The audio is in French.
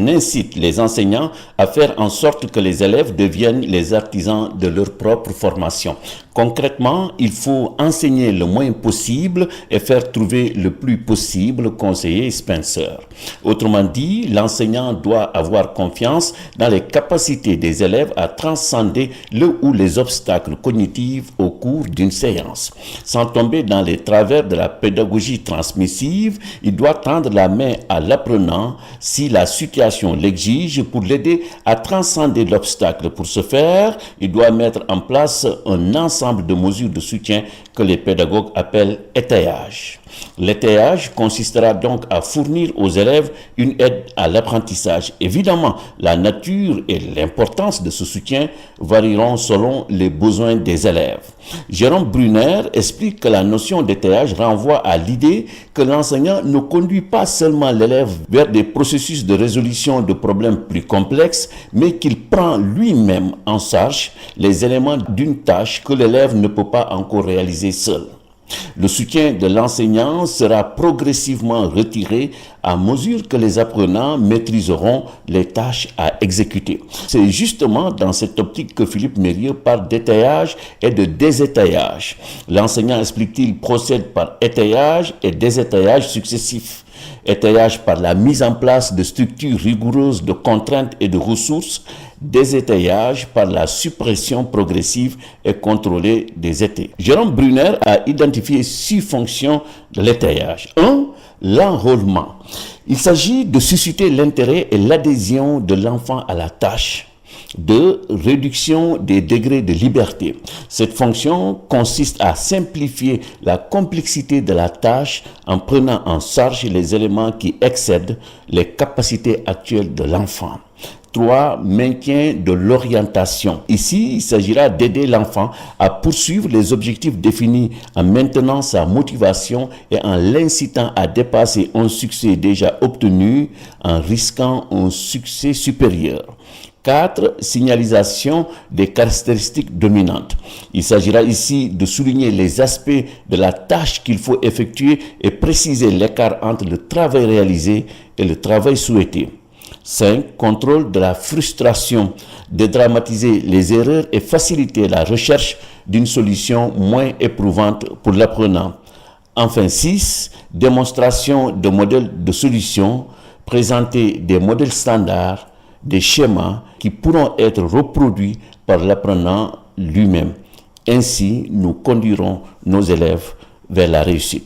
on incite les enseignants à faire en sorte que les élèves deviennent les artisans de leur propre formation. Concrètement, il faut enseigner le moins possible et faire trouver le plus possible, conseillait Spencer. Autrement dit, l'enseignant doit avoir confiance dans les capacités des élèves à transcender le ou les obstacles cognitifs au cours d'une séance. Sans tomber dans les travers de la pédagogie transmissive, il doit tendre la main à l'apprenant si la situation l'exige pour l'aider à transcender l'obstacle. Pour ce faire, il doit mettre en place un ensemble de mesures de soutien que les pédagogues appellent étayage. L'étayage consistera donc à fournir aux élèves une aide à l'apprentissage. Évidemment, la nature et l'importance de ce soutien varieront selon les besoins des élèves. Jérôme Brunner explique que la notion d'étayage renvoie à l'idée que l'enseignant ne conduit pas seulement l'élève vers des processus de résolution de problèmes plus complexes, mais qu'il prend lui-même en charge les éléments d'une tâche que l'élève ne peut pas encore réaliser seul. Le soutien de l'enseignant sera progressivement retiré à mesure que les apprenants maîtriseront les tâches à exécuter. C'est justement dans cette optique que Philippe Mérieux parle d'étayage et de désétayage. L'enseignant, explique-t-il, procède par étayage et désétayage successifs. Étayage par la mise en place de structures rigoureuses de contraintes et de ressources, désétayage par la suppression progressive et contrôlée des étés. Jérôme Brunner a identifié 6 fonctions de l'étayage. 1. L'enrôlement. Il s'agit de susciter l'intérêt et l'adhésion de l'enfant à la tâche. 2. Réduction des degrés de liberté. Cette fonction consiste à simplifier la complexité de la tâche en prenant en charge les éléments qui excèdent les capacités actuelles de l'enfant. 3. Maintien de l'orientation. Ici, il s'agira d'aider l'enfant à poursuivre les objectifs définis en maintenant sa motivation et en l'incitant à dépasser un succès déjà obtenu en risquant un succès supérieur. 4. Signalisation des caractéristiques dominantes. Il s'agira ici de souligner les aspects de la tâche qu'il faut effectuer et préciser l'écart entre le travail réalisé et le travail souhaité. 5. Contrôle de la frustration, dédramatiser les erreurs et faciliter la recherche d'une solution moins éprouvante pour l'apprenant. Enfin 6. Démonstration de modèles de solutions, présenter des modèles standards, des schémas qui pourront être reproduits par l'apprenant lui-même. Ainsi, nous conduirons nos élèves vers la réussite.